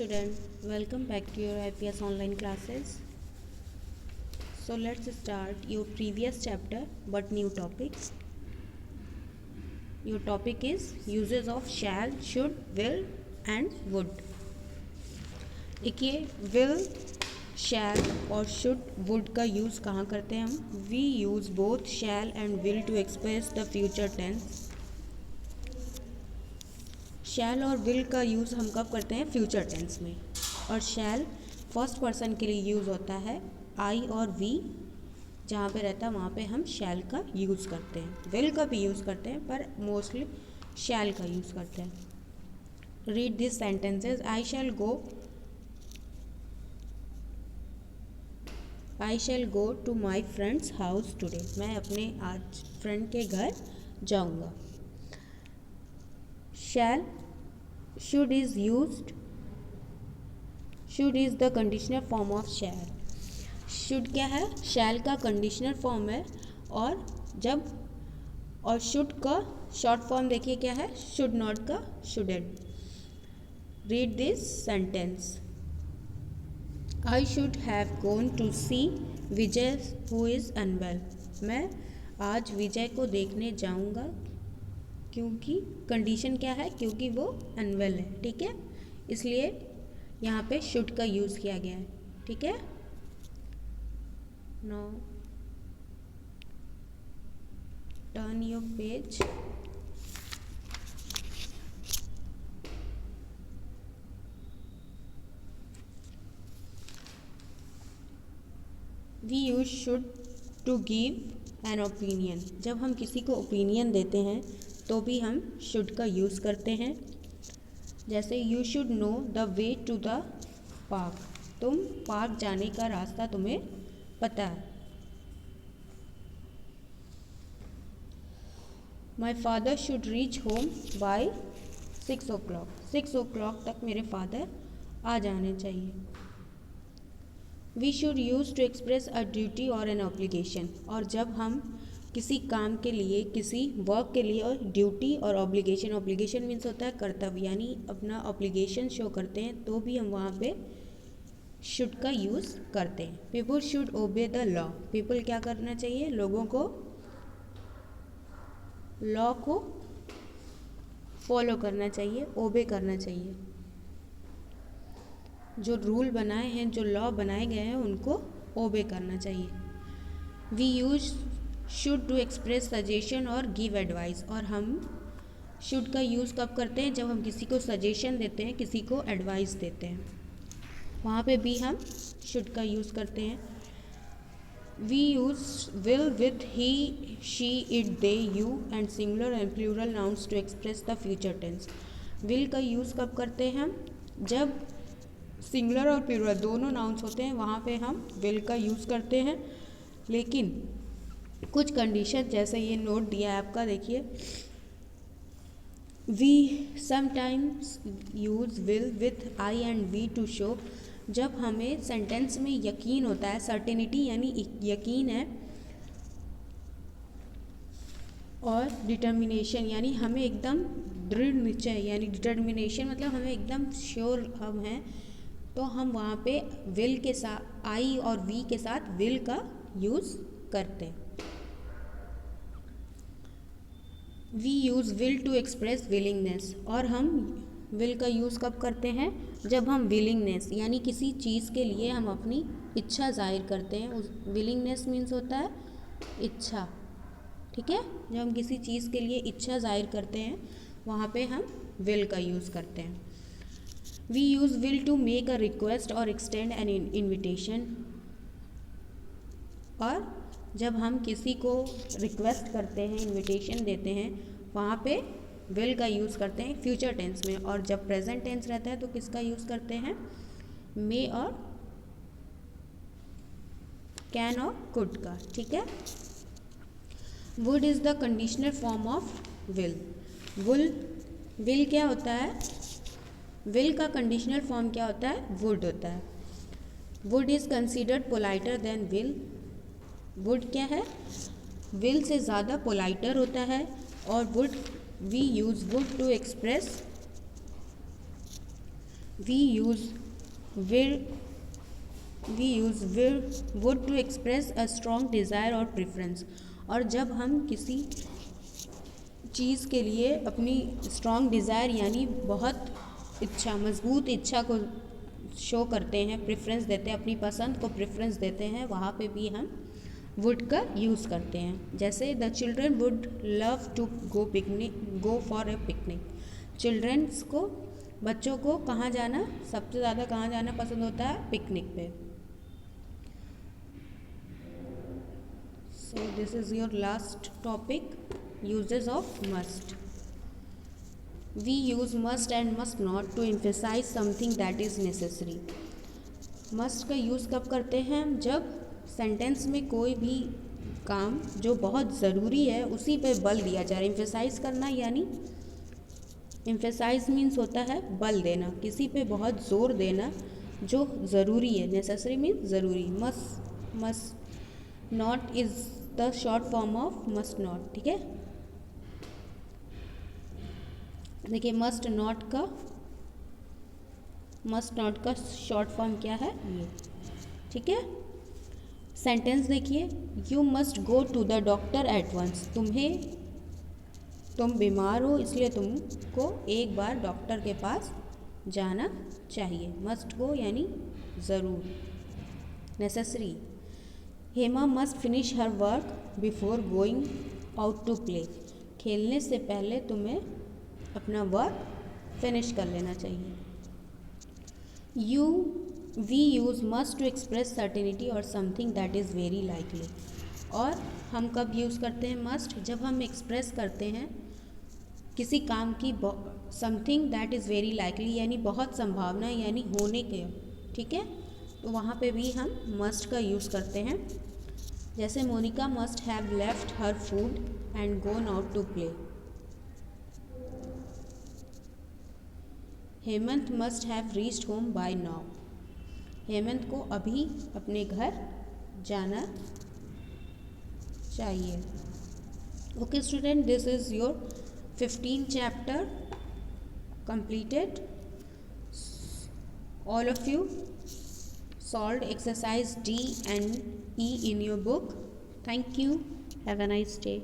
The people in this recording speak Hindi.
student, welcome back to your IPS online classes. So let's start your previous chapter but new topic. Your topic is uses of shall, should, will and would. देखिए will, shall और should, would का यूज़ कहाँ करते हैं हम? We use both shall and will to express the future tense. शैल और विल का यूज़ हम कब करते हैं? फ्यूचर टेंस में। और शैल फर्स्ट पर्सन के लिए यूज़ होता है। आई और वी जहाँ पे रहता है वहाँ पे हम शैल का यूज़ करते हैं। विल का भी यूज़ करते हैं पर मोस्टली शैल का यूज़ करते हैं। Read this sentences. I shall go to my friends house today. मैं अपने आज फ्रेंड के घर जाऊँगा। शैल, should is used. Should is the conditional form of shall. should क्या है? shall का conditional form है और should का short form देखिए क्या है? should not का shouldn't. Read this sentence. I should have gone to see Vijay who is unwell. मैं आज विजय को देखने जाऊंगा क्योंकि कंडीशन क्या है? क्योंकि वो अनवेल है। ठीक है, इसलिए यहाँ पे शुड का यूज़ किया गया है। ठीक है, no turn your page. We use should to give an opinion. जब हम किसी को ओपिनियन देते हैं तो भी हम शुड का यूज़ करते हैं। जैसे you should know the way to the park. तुम पार्क जाने का रास्ता तुम्हें पता है। My father should reach home by 6 o'clock। 6 o'clock तक मेरे फादर आ जाने चाहिए। We should use to express a duty और एन ऑब्लिगेशन। और जब हम किसी काम के लिए, किसी वर्क के लिए और ड्यूटी और ऑब्लिगेशन मीन्स होता है कर्तव्य, यानी अपना ऑब्लिगेशन शो करते हैं तो भी हम वहाँ पे शुड का यूज़ करते हैं। People should obey the law. People क्या करना चाहिए? लोगों को लॉ को फॉलो करना चाहिए, ओबे करना चाहिए। जो रूल बनाए हैं, जो लॉ बनाए गए हैं उनको ओबे करना चाहिए। We use should to express suggestion और गिव एडवाइस। और हम शुड का यूज़ कब करते हैं? जब हम किसी को सजेशन देते हैं, किसी को एडवाइस देते हैं, वहाँ पे भी हम शुड का यूज़ करते हैं। We use will with he, she, it, they, you and singular and plural nouns to express the future tense. Will का यूज़ कब करते हैं हम? जब सिंगुलर और प्लूरल दोनों नाउन्स होते हैं वहाँ पे हम विल का यूज़ करते हैं। लेकिन कुछ कंडीशन, जैसे ये नोट दिया है आपका, देखिए। We sometimes use will with I and we to show. जब हमें सेंटेंस में यकीन होता है, सर्टेनिटी यानी यकीन है, और डिटर्मिनेशन यानी हमें एकदम दृढ़ निश्चय, यानी डिटर्मिनेशन मतलब हमें एकदम श्योर हम हैं, तो हम वहाँ पे विल के साथ, आई और वी के साथ विल का यूज़ करते हैं। We use will to express willingness. और हम विल का यूज़ कब करते हैं? जब हम विलिंगनेस यानी किसी चीज़ के लिए हम अपनी इच्छा जाहिर करते हैं। उस विलिंगनेस मीन्स होता है इच्छा। ठीक है, जब हम किसी चीज़ के लिए इच्छा जाहिर करते हैं वहाँ पे हम विल का यूज़ करते हैं। We use will to make a request और एक्सटेंड एन इन्विटेशन। और जब हम किसी को रिक्वेस्ट करते हैं, इनविटेशन देते हैं, वहाँ पे विल का यूज़ करते हैं फ्यूचर टेंस में। और जब प्रेजेंट टेंस रहता है तो किसका यूज़ करते हैं? मे और कैन और कुड का। ठीक है, would is the conditional form of will. Will क्या होता है? विल का कंडीशनल फॉर्म क्या होता है? वुड होता है। Would is considered politer than will. Would क्या है? विल से ज़्यादा पोलाइटर होता है। और would, we use would to express we use will would to express a strong desire और प्रेफरेंस। और जब हम किसी चीज़ के लिए अपनी स्ट्रॉन्ग डिज़ायर यानी बहुत इच्छा, मजबूत इच्छा को शो करते हैं, प्रेफरेंस देते हैं, अपनी पसंद को प्रेफरेंस देते हैं, वहाँ पे भी हम वुड का यूज़ करते हैं। जैसे the children would love to go for a picnic. Childrens को, बच्चों को कहाँ जाना, सबसे ज़्यादा कहाँ जाना पसंद होता है? पिकनिक पे। So this is your last topic, uses of must. We use must and must not to emphasise something that is necessary. Must का यूज़ कब करते हैं? जब सेंटेंस में कोई भी काम जो बहुत ज़रूरी है उसी पे बल दिया जा रहा है। एम्फेसाइज करना यानी, एम्फेसाइज मीन्स होता है बल देना, किसी पे बहुत ज़ोर देना जो ज़रूरी है। नेसेसरी मीन्स ज़रूरी। Must not is the short form of must not. ठीक है, देखिए मस्ट नॉट का शॉर्ट फॉर्म क्या है ये। ठीक है, सेंटेंस देखिए, you must go to the doctor at once. तुम बीमार हो इसलिए तुमको एक बार डॉक्टर के पास जाना चाहिए। मस्ट गो यानी ज़रूर, necessary. Hema must finish her work before going out to play. खेलने से पहले तुम्हें अपना वर्क फिनिश कर लेना चाहिए। We use must to express certainty और something that is very likely. और हम कब यूज़ करते हैं मस्ट? जब हम एक्सप्रेस करते हैं किसी काम की something that is very likely यानी बहुत संभावना यानी होने के। ठीक है, तो वहाँ पे भी हम मस्ट का यूज़ करते हैं। जैसे Monica must have left her food and gone out to play. Hemant must have reached home by now. Hemant को अभी अपने घर जाना चाहिए। Okay student, this is your 15 chapter completed. All of you solved exercise D and E in your book. Thank you. Have a nice day.